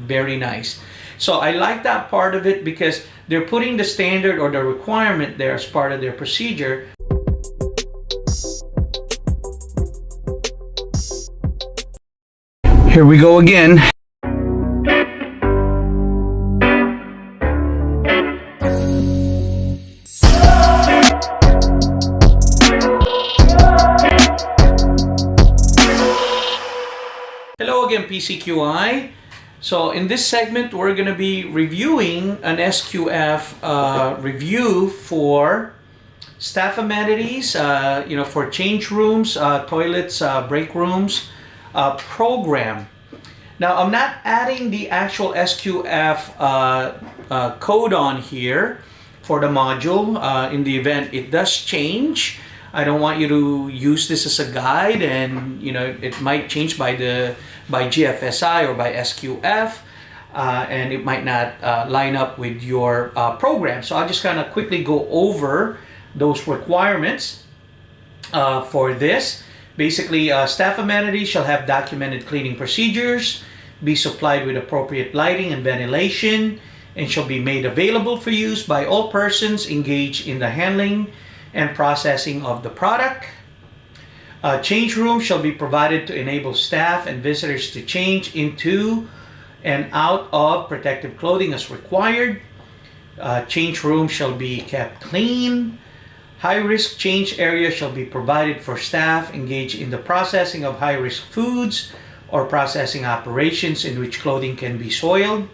Very nice. So I like that part of it because they're putting the standard or the requirement there as part of their procedure. Here we go again. Hello again, PCQI. So in this segment, we're going to be reviewing an SQF review for staff amenities, for change rooms, toilets, break rooms program. Now, I'm not adding the actual SQF code on here for the module. In the event it does change, I don't want you to use this as a guide, and it might change by GFSI or by SQF, and it might not line up with your program. So I'll just kind of quickly go over those requirements for this. Basically, staff amenities shall have documented cleaning procedures, be supplied with appropriate lighting and ventilation, and shall be made available for use by all persons engaged in the handling and processing of the product. Change rooms shall be provided to enable staff and visitors to change into and out of protective clothing as required. Change rooms shall be kept clean. High-risk change areas shall be provided for staff engaged in the processing of high-risk foods or processing operations in which clothing can be soiled.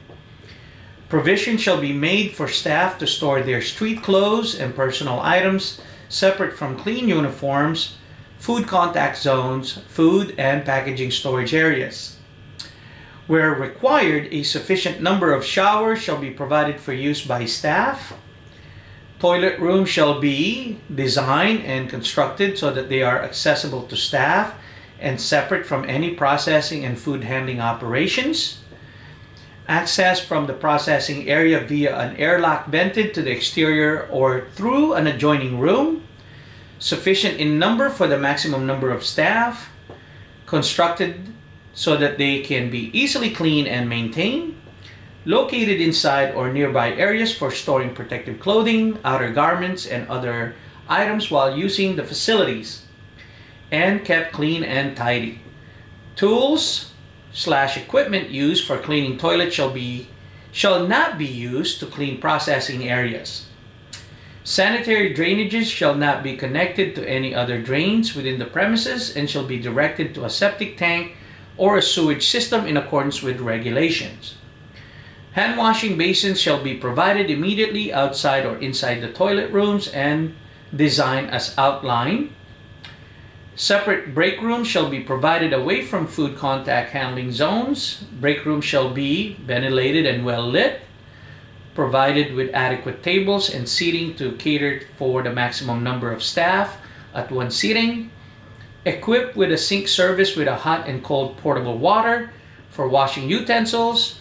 Provision shall be made for staff to store their street clothes and personal items separate from clean uniforms, food contact zones, food and packaging storage areas. Where required, a sufficient number of showers shall be provided for use by staff. Toilet rooms shall be designed and constructed so that they are accessible to staff and separate from any processing and food handling operations. Access from the processing area via an airlock vented to the exterior or through an adjoining room. Sufficient in number for the maximum number of staff. Constructed so that they can be easily cleaned and maintained. Located inside or nearby areas for storing protective clothing, outer garments, and other items while using the facilities. And kept clean and tidy. Tools/equipment used for cleaning toilets shall not be used to clean processing areas. Sanitary drainages shall not be connected to any other drains within the premises and shall be directed to a septic tank or a sewage system in accordance with regulations. Hand washing basins shall be provided immediately outside or inside the toilet rooms and designed as outlined. Separate break rooms shall be provided away from food contact handling zones. Break rooms shall be ventilated and well lit, provided with adequate tables and seating to cater for the maximum number of staff at one sitting. Equipped with a sink service with a hot and cold portable water for washing utensils.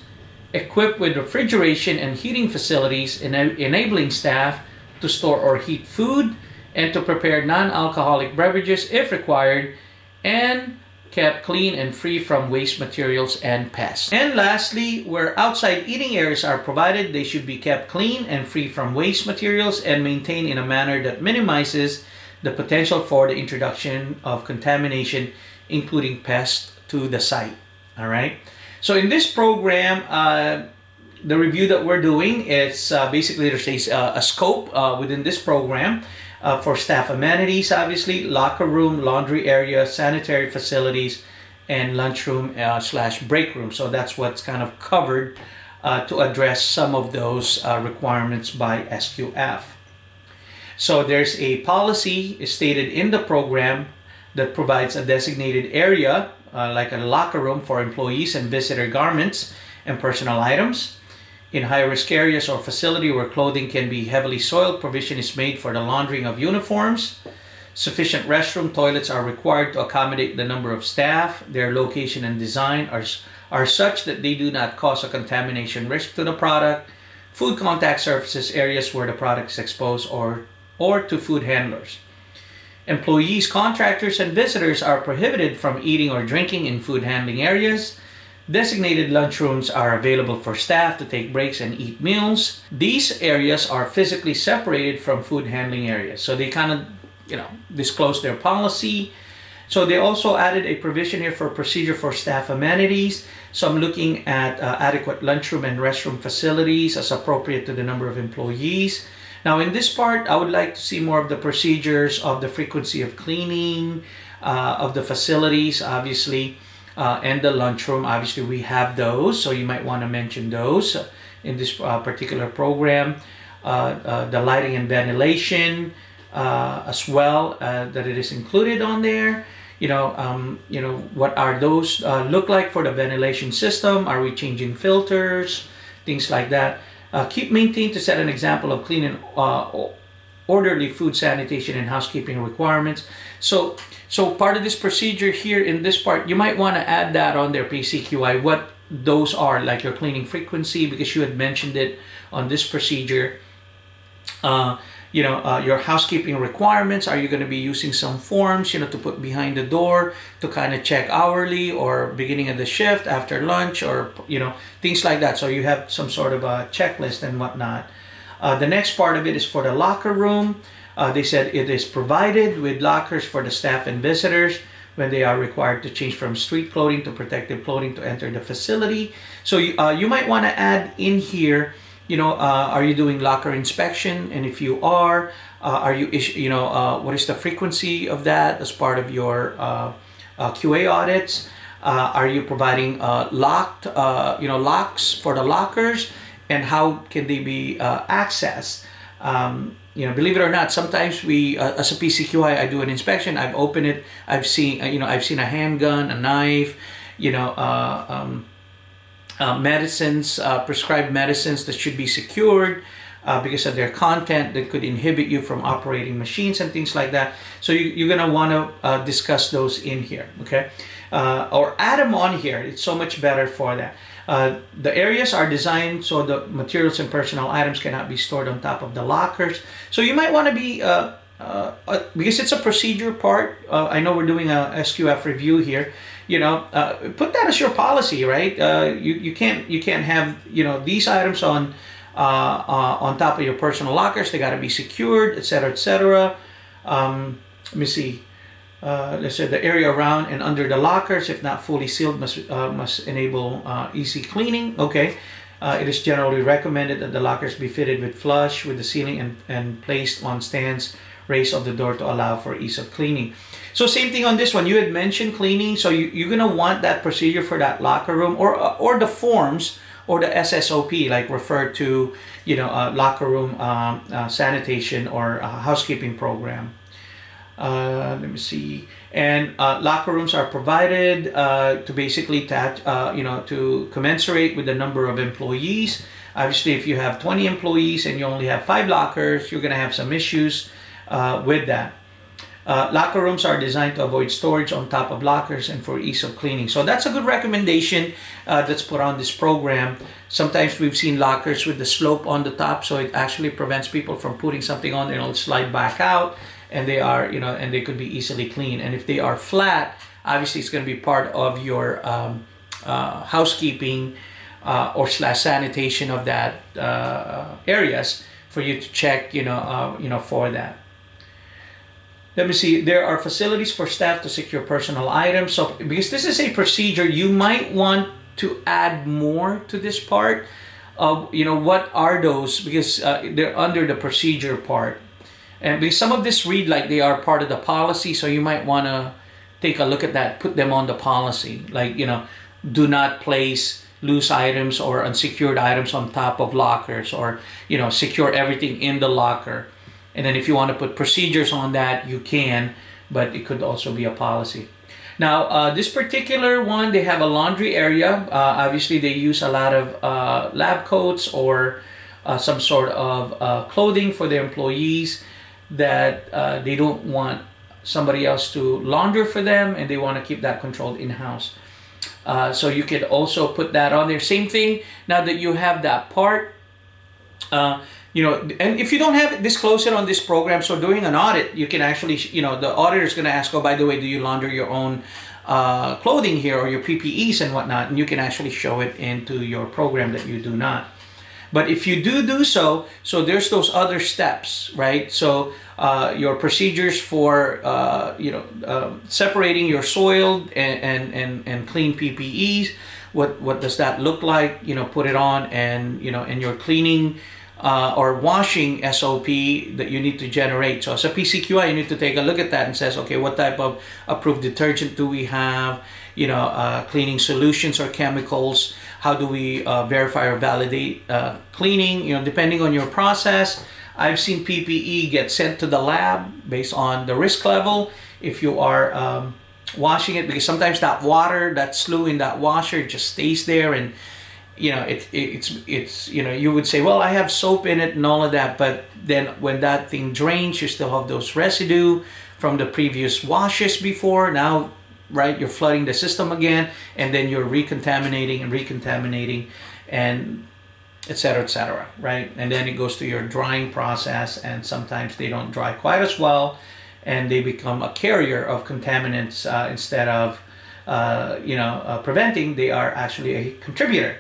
Equipped with refrigeration and heating facilities enabling staff to store or heat food and to prepare non-alcoholic beverages if required, and kept clean and free from waste materials and pests. And lastly, where outside eating areas are provided, they should be kept clean and free from waste materials and maintained in a manner that minimizes the potential for the introduction of contamination, including pests, to the site. All right. So in this program, the review that we're doing is basically there's a scope within this program for staff amenities, obviously, locker room, laundry area, sanitary facilities, and lunchroom / break room. So that's what's kind of covered to address some of those requirements by SQF. So there's a policy stated in the program that provides a designated area like a locker room for employees and visitor garments and personal items. In high-risk areas or facility where clothing can be heavily soiled, provision is made for the laundering of uniforms. Sufficient restroom toilets are required to accommodate the number of staff. Their location and design are such that they do not cause a contamination risk to the product. Food contact surfaces areas where the product is exposed or to food handlers. Employees, contractors, and visitors are prohibited from eating or drinking in food handling areas. Designated lunchrooms are available for staff to take breaks and eat meals. These areas are physically separated from food handling areas. So they kind of, disclose their policy. So they also added a provision here for procedure for staff amenities. So I'm looking at adequate lunchroom and restroom facilities as appropriate to the number of employees. Now in this part, I would like to see more of the procedures of the frequency of cleaning of the facilities, obviously, and the lunchroom. Obviously, we have those, so you might want to mention those in this particular program. The lighting and ventilation as well, that it is included on there. What are those look like for the ventilation system? Are we changing filters? Things like that. Keep maintained to set an example of clean and orderly food sanitation and housekeeping requirements. So part of this procedure here in this part, you might want to add that on their PCQI, what those are, like your cleaning frequency, because you had mentioned it on this procedure. Your housekeeping requirements. Are you going to be using some forms, to put behind the door to kind of check hourly or beginning of the shift, after lunch, or, things like that. So you have some sort of a checklist and whatnot. The next part of it is for the locker room. They said it is provided with lockers for the staff and visitors when they are required to change from street clothing to protective clothing to enter the facility. So you might want to add in here, are you doing locker inspection? And if you are you, what is the frequency of that as part of your QA audits? Are you providing locks for the lockers? And how can they be accessed? Believe it or not, sometimes we, as a PCQI, I do an inspection. I've opened it. I've seen a handgun, a knife, medicines, prescribed medicines that should be secured because of their content that could inhibit you from operating machines and things like that. So you're gonna want to discuss those in here, okay? Or add them on here. It's so much better for that. The areas are designed so the materials and personal items cannot be stored on top of the lockers. So you might want to be, because it's a procedure part, I know we're doing a SQF review here, put that as your policy, right? You can't have, these items on top of your personal lockers. They got to be secured, etc., etc. Let me see. Let's say the area around and under the lockers, if not fully sealed, must enable easy cleaning. Okay. It is generally recommended that the lockers be fitted with flush with the ceiling and placed on stands raised of the door to allow for ease of cleaning. So same thing on this one. You had mentioned cleaning, so you're gonna want that procedure for that locker room or the forms or the SSOP, like referred to, locker room sanitation or housekeeping program. Let me see. And locker rooms are provided to basically to commensurate with the number of employees. Obviously, if you have 20 employees and you only have 5 lockers, you're going to have some issues with that. Locker rooms are designed to avoid storage on top of lockers and for ease of cleaning. So that's a good recommendation that's put on this program. Sometimes we've seen lockers with the slope on the top, so it actually prevents people from putting something on and it'll slide back out. And they are, and they could be easily cleaned. And if they are flat, obviously it's going to be part of your housekeeping or / sanitation of that areas for you to check, for that. Let me see. There are facilities for staff to secure personal items. So because this is a procedure, you might want to add more to this part of, what are those? Because they're under the procedure part. And because some of this read like they are part of the policy, so you might want to take a look at that, put them on the policy. Like, do not place loose items or unsecured items on top of lockers, or, secure everything in the locker. And then if you want to put procedures on that, you can, but it could also be a policy. Now, this particular one, they have a laundry area. Obviously, they use a lot of lab coats or some sort of clothing for their employees that they don't want somebody else to launder for them, and they want to keep that controlled in-house. So you could also put that on there. Same thing, now that you have that part, and if you don't have it, disclose it on this program. So during an audit, you can actually, the auditor is going to ask, oh, by the way, do you launder your own clothing here or your PPEs and whatnot, and you can actually show it into your program that you do not. But if you do so there's those other steps, right? So your procedures for separating your soiled and clean PPEs. What does that look like? Put it on, and and your cleaning or washing SOP that you need to generate. So as a PCQI, you need to take a look at that and says, okay, what type of approved detergent do we have? Cleaning solutions or chemicals. How do we verify or validate cleaning? Depending on your process. I've seen PPE get sent to the lab based on the risk level. If you are washing it, because sometimes that water, that slew in that washer just stays there, and it's you would say, well, I have soap in it and all of that, but then when that thing drains, you still have those residue from the previous washes before. Now, right, you're flooding the system again, and then you're recontaminating and etc., right? And then it goes to your drying process, and sometimes they don't dry quite as well, and they become a carrier of contaminants instead of preventing. They are actually a contributor.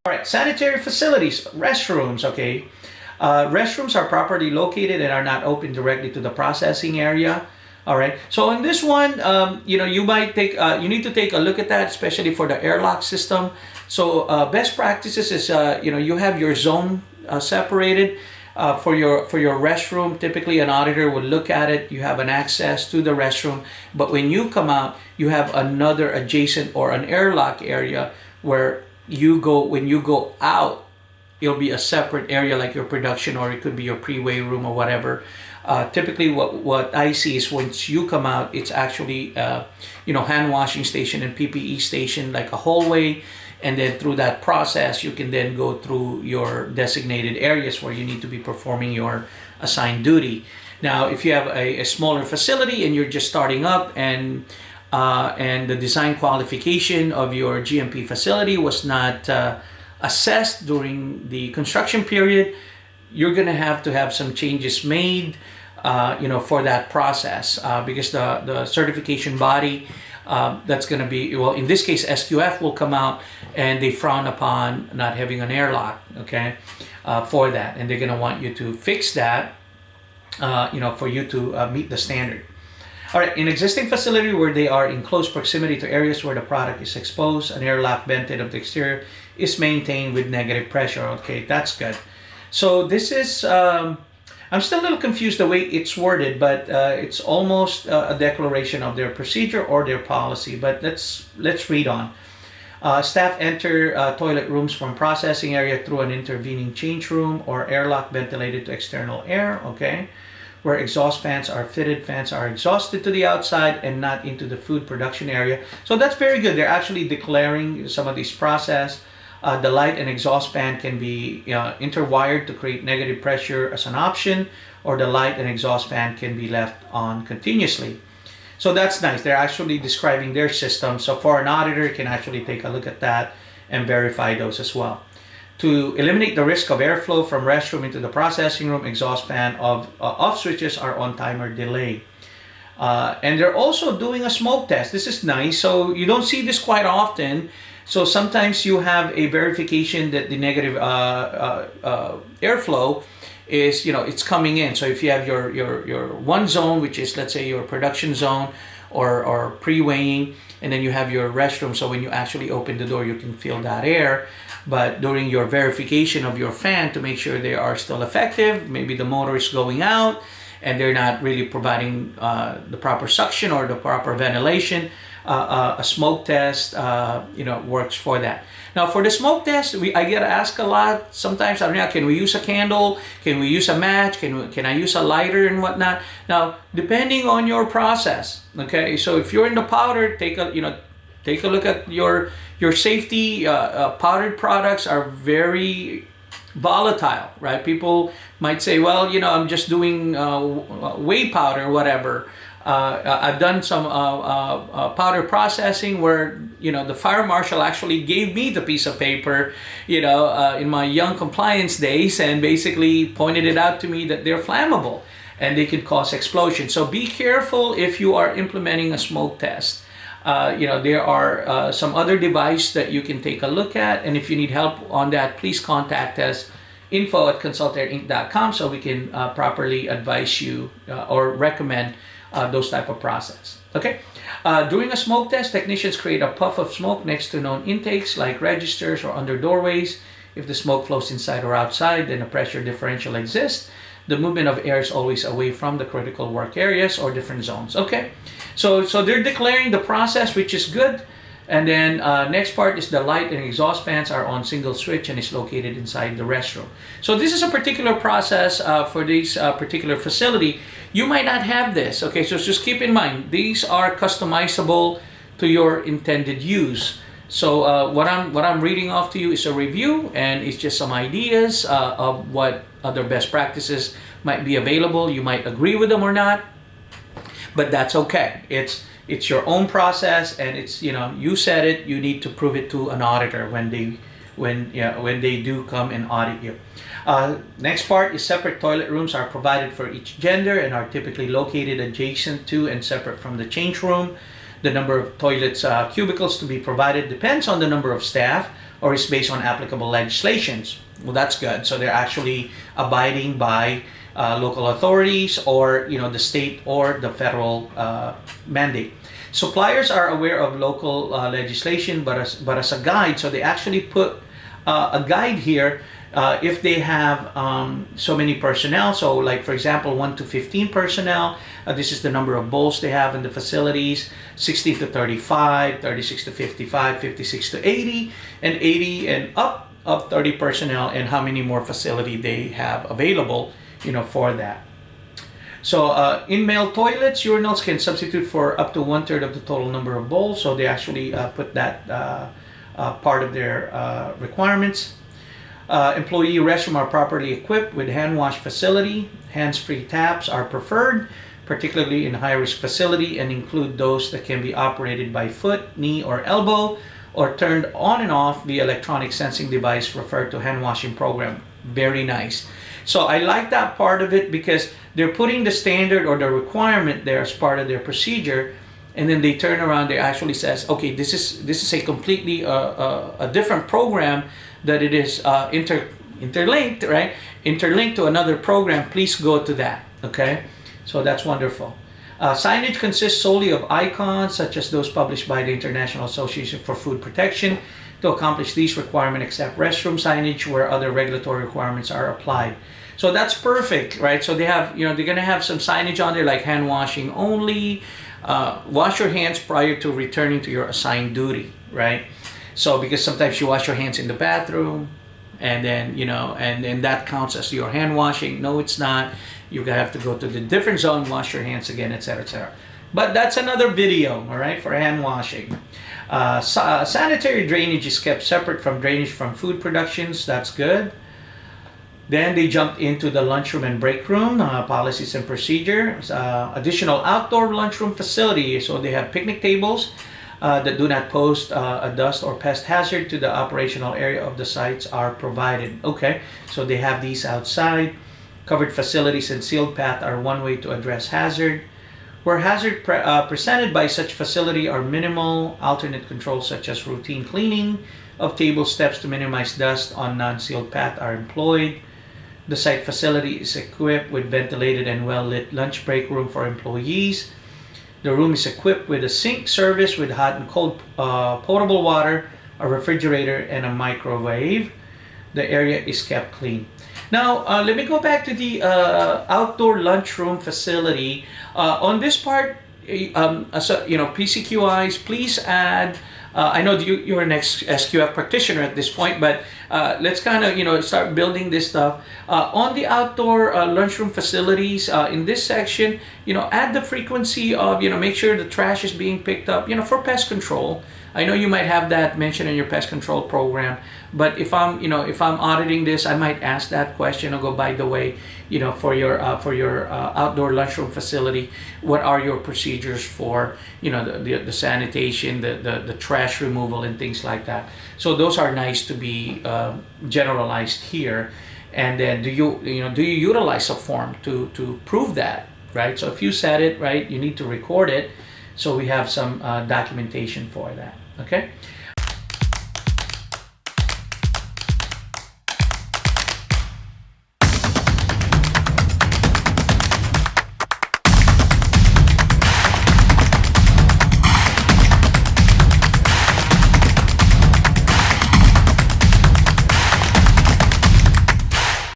All right, sanitary facilities, restrooms, okay. Restrooms are properly located and are not open directly to the processing area. All right. So in this one, you might take, you need to take a look at that, especially for the airlock system. So best practices is, you have your zone separated for your restroom. Typically, an auditor would look at it. You have an access to the restroom, but when you come out, you have another adjacent or an airlock area where you go. When you go out, it'll be a separate area, like your production, or it could be your pre-weigh room or whatever. Typically what I see is once you come out, it's actually hand washing station and PPE station, like a hallway, and then through that process you can then go through your designated areas where you need to be performing your assigned duty. Now if you have a smaller facility and you're just starting up, and the design qualification of your GMP facility was not assessed during the construction period, you're going to have some changes made for that process, because the certification body that's going to be, well, in this case SQF will come out, and they frown upon not having an airlock, okay, for that, and they're going to want you to fix that for you to meet the standard. All right, in existing facility where they are in close proximity to areas where the product is exposed, an airlock vented of the exterior is maintained with negative pressure. Okay, that's good. So this is, I'm still a little confused the way it's worded, but it's almost a declaration of their procedure or their policy. But let's read on. Staff enter toilet rooms from processing area through an intervening change room or airlock ventilated to external air. Okay. Where exhaust fans are fitted, fans are exhausted to the outside and not into the food production area. So that's very good. They're actually declaring some of these process. The light and exhaust fan can be interwired to create negative pressure as an option, or the light and exhaust fan can be left on continuously. So that's nice. They're actually describing their system. So for an auditor, can actually take a look at that and verify those as well. To eliminate the risk of airflow from restroom into the processing room, exhaust fan off switches are on timer delay. And they're also doing a smoke test. This is nice. So you don't see this quite often. So sometimes you have a verification that the negative airflow is, it's coming in. So if you have your one zone, which is, let's say, your production zone or pre-weighing, and then you have your restroom. So when you actually open the door, you can feel that air. But during your verification of your fan to make sure they are still effective, maybe the motor is going out and they're not really providing the proper suction or the proper ventilation, a smoke test works for that. Now for the smoke test, I get asked a lot sometimes, can we use a candle? Can we use a match? Can I use a lighter and whatnot? Now depending on your process, okay, so if you're in the powder, take a look at your safety. Powdered products are very volatile, right? People might say, well, I'm just doing whey powder, whatever. I've done some powder processing where, the fire marshal actually gave me the piece of paper, in my young compliance days, and basically pointed it out to me that they're flammable and they can cause explosion. So be careful if you are implementing a smoke test. There are some other device that you can take a look at, and if you need help on that, please contact us, info@consultairinc.com, so we can properly advise you or recommend those type of process. Okay. During a smoke test, technicians create a puff of smoke next to known intakes like registers or under doorways. If the smoke flows inside or outside, then a pressure differential exists. The movement of air is always away from the critical work areas or different zones. Okay, so they're declaring the process, which is good. And then next part is the light and exhaust fans are on single switch and is located inside the restroom. So this is a particular process for this particular facility. You might not have this. Okay, so just keep in mind, these are customizable to your intended use. So what I'm reading off to you is a review, and it's just some ideas of what other best practices might be available. You might agree with them or not, but that's okay. It's your own process, and it's, you said it. You need to prove it to an auditor when they do come and audit you. Next part is separate toilet rooms are provided for each gender and are typically located adjacent to and separate from the change room. The number of toilets cubicles to be provided depends on the number of staff or is based on applicable legislations. Well, that's good. So they're actually abiding by local authorities or the state or the federal mandate. Suppliers are aware of local legislation, but as a guide, so they actually put a guide here. If they have so many personnel, so like for example 1 to 15 personnel, this is the number of bowls they have in the facilities: 60 to 35, 36 to 55, 56 to 80, and 80 and up 30 personnel, and how many more facility they have available for that. So in male toilets, urinals can substitute for up to 1/3 of the total number of bowls, so they actually put that part of their requirements. Employee restroom are properly equipped with hand wash facility. Hands-free taps are preferred, particularly in high-risk facility, and include those that can be operated by foot, knee, or elbow, or turned on and off via electronic sensing device referred to hand washing program. Very nice. So I like that part of it because they're putting the standard or the requirement there as part of their procedure, and then they turn around, they actually says, okay, this is a completely a different program, that it is interlinked, right? Interlinked to another program. Please go to that. Okay, so that's wonderful. Signage consists solely of icons such as those published by the International Association for Food Protection to accomplish these requirements, except restroom signage where other regulatory requirements are applied. So that's perfect, right? So they have, they're gonna have some signage on there like hand washing only, wash your hands prior to returning to your assigned duty, right? So because sometimes you wash your hands in the bathroom, and then and then that counts as your hand washing. No, it's not. You're gonna have to go to the different zone, wash your hands again, etc., etc. But that's another video, all right, for hand washing. Sanitary drainage is kept separate from drainage from food productions. That's good. Then they jumped into the lunchroom and break room policies and procedures. Additional outdoor lunchroom facility. So they have picnic tables that do not pose a dust or pest hazard to the operational area of the sites are provided. Okay, so they have these outside. Covered facilities and sealed path are one way to address hazard. Where hazard presented by such facility are minimal, alternate controls such as routine cleaning of table steps to minimize dust on non-sealed path are employed. The site facility is equipped with ventilated and well-lit lunch break room for employees. The room is equipped with a sink service with hot and cold potable water, a refrigerator, and a microwave. The area is kept clean. Now, let me go back to the outdoor lunchroom facility. On this part, PCQIs, please add. I know you're an SQF practitioner at this point, but let's kind of start building this stuff on the outdoor lunchroom facilities. In this section, add the frequency of make sure the trash is being picked up. For pest control, I know you might have that mentioned in your pest control program, but if I'm, if I'm auditing this, I might ask that question. I'll go, by the way, for your outdoor lunchroom facility, what are your procedures for, the sanitation, the trash removal, and things like that. So those are nice to be generalized here. And then do you utilize a form to prove that, right? So if you said it, right, you need to record it. So we have some documentation for that, okay?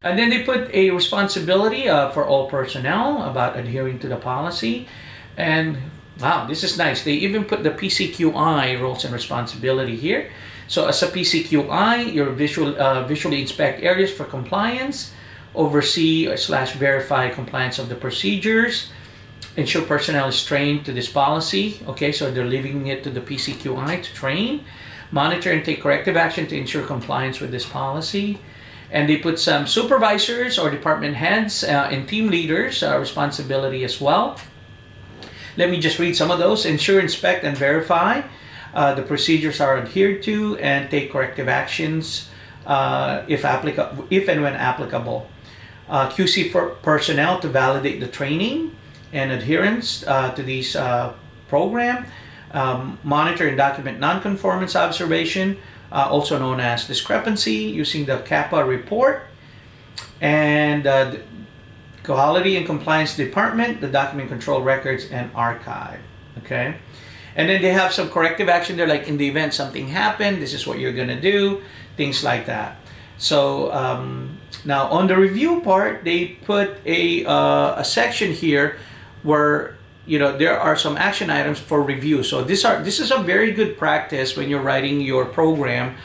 And then they put a responsibility for all personnel about adhering to the policy. And wow, this is nice. They even put the PCQI roles and responsibility here. So as a PCQI, you visually inspect areas for compliance, oversee/verify compliance of the procedures, ensure personnel is trained to this policy. Okay, so they're leaving it to the PCQI to train, monitor and take corrective action to ensure compliance with this policy. And they put some supervisors or department heads and team leaders responsibility as well. Let me just read some of those. Ensure, inspect, and verify the procedures are adhered to, and take corrective actions if and when applicable. QC for personnel to validate the training and adherence to these program. Monitor and document nonconformance observation, also known as discrepancy, using the CAPA report. And the Quality and Compliance Department, the document control records and archive. Okay, and then they have some corrective action there, like in the event something happened, this is what you're gonna do, things like that. So now on the review part, they put a section here where there are some action items for review. So this is a very good practice when you're writing your program.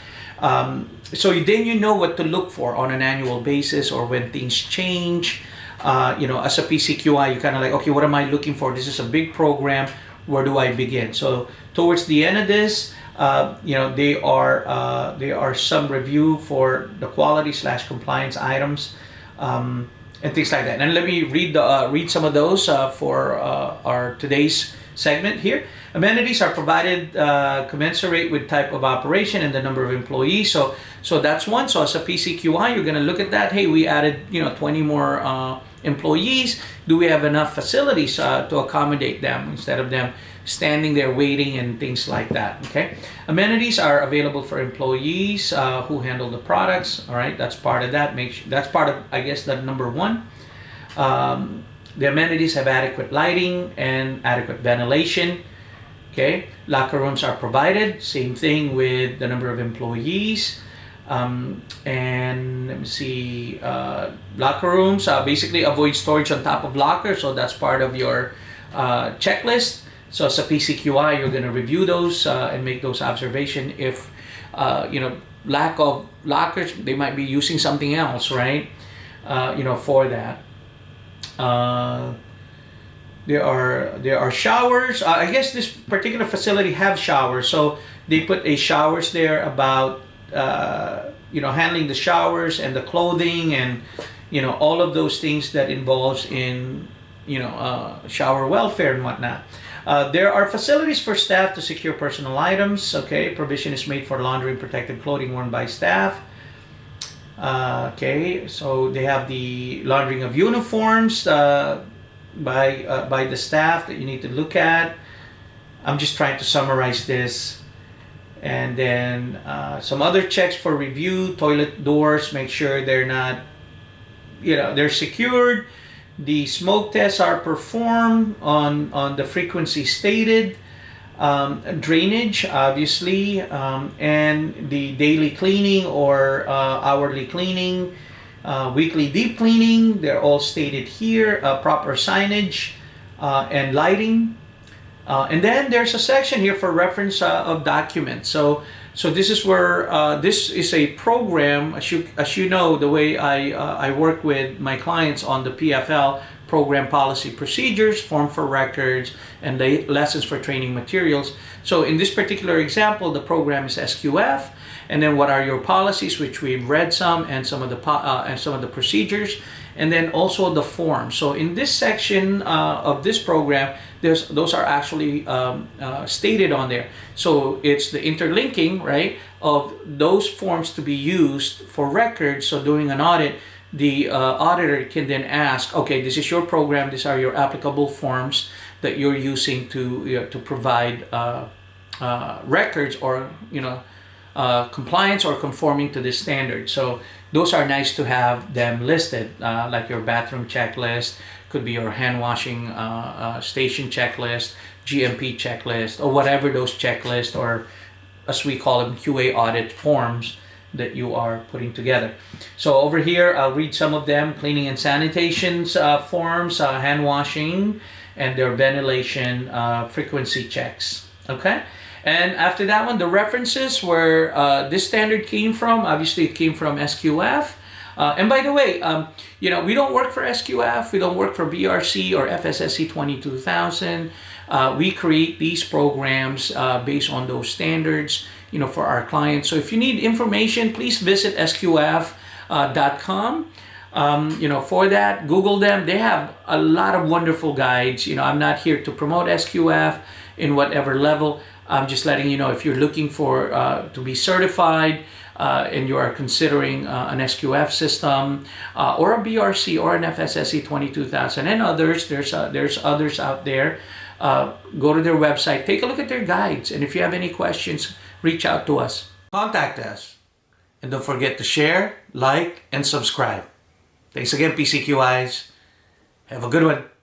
So then you know what to look for on an annual basis, or when things change. As a PCQI, you kind of like, okay, what am I looking for? This is a big program. Where do I begin? So towards the end of this, they are some review for the quality/compliance items. And things like that. And let me read some of those for our today's segment here. Amenities are provided commensurate with type of operation and the number of employees. So that's one. So as a PCQI, you're going to look at that. Hey, we added 20 more employees. Do we have enough facilities to accommodate them instead of them standing there waiting and things like that? Okay. Amenities are available for employees who handle the products. All right, that's part of that. That's part of, I guess, the number one. The amenities have adequate lighting and adequate ventilation. Okay, locker rooms are provided. Same thing with the number of employees. And let me see, locker rooms basically avoid storage on top of lockers. So that's part of your checklist. So as a PCQI, you're going to review those and make those observations. If lack of lockers, they might be using something else, right? For that. There are showers. I guess this particular facility have showers, so they put a showers there about handling the showers and the clothing and all of those things that involves in shower welfare and whatnot. There are facilities for staff to secure personal items. Okay, provision is made for laundry and protective clothing worn by staff. Okay, so they have the laundering of uniforms by the staff that you need to look at. I'm just trying to summarize this. And then some other checks for review. Toilet doors, make sure they're not, they're secured. The smoke tests are performed on the frequency stated. Drainage, obviously, and the daily cleaning or hourly cleaning, weekly deep cleaning, they're all stated here. Proper signage and lighting. And then there's a section here for reference of documents. So this is where this is a program, as you know, the way I work with my clients on the PFL program policy procedures, form for records, and lessons for training materials. So in this particular example, the program is SQF, and then what are your policies, which we've read some, and some of the procedures, and then also the forms. So in this section of this program, those are actually stated on there. So it's the interlinking, right, of those forms to be used for records. So doing an audit, the auditor can then ask, okay, this is your program, these are your applicable forms that you're using to provide records, or compliance or conforming to this standard. So those are nice to have them listed, like your bathroom checklist, could be your hand washing station checklist, GMP checklist, or whatever those checklists, or as we call them, QA audit forms that you are putting together. So over here, I'll read some of them: cleaning and sanitation forms, hand washing, and their ventilation frequency checks. Okay. And after that one, the references where this standard came from. Obviously, it came from SQF. And by the way, we don't work for SQF. We don't work for BRC or FSSC 22000. We create these programs based on those standards, for our clients. So if you need information, please visit sqf.com. For that, Google them. They have a lot of wonderful guides. I'm not here to promote SQF in whatever level. I'm just letting you know, if you're looking for to be certified and you are considering an SQF system or a BRC or an FSSC 22000 and others, there's others out there. Go to their website, take a look at their guides, and if you have any questions, reach out to us. Contact us. And don't forget to share, like, and subscribe. Thanks again, PCQIs. Have a good one.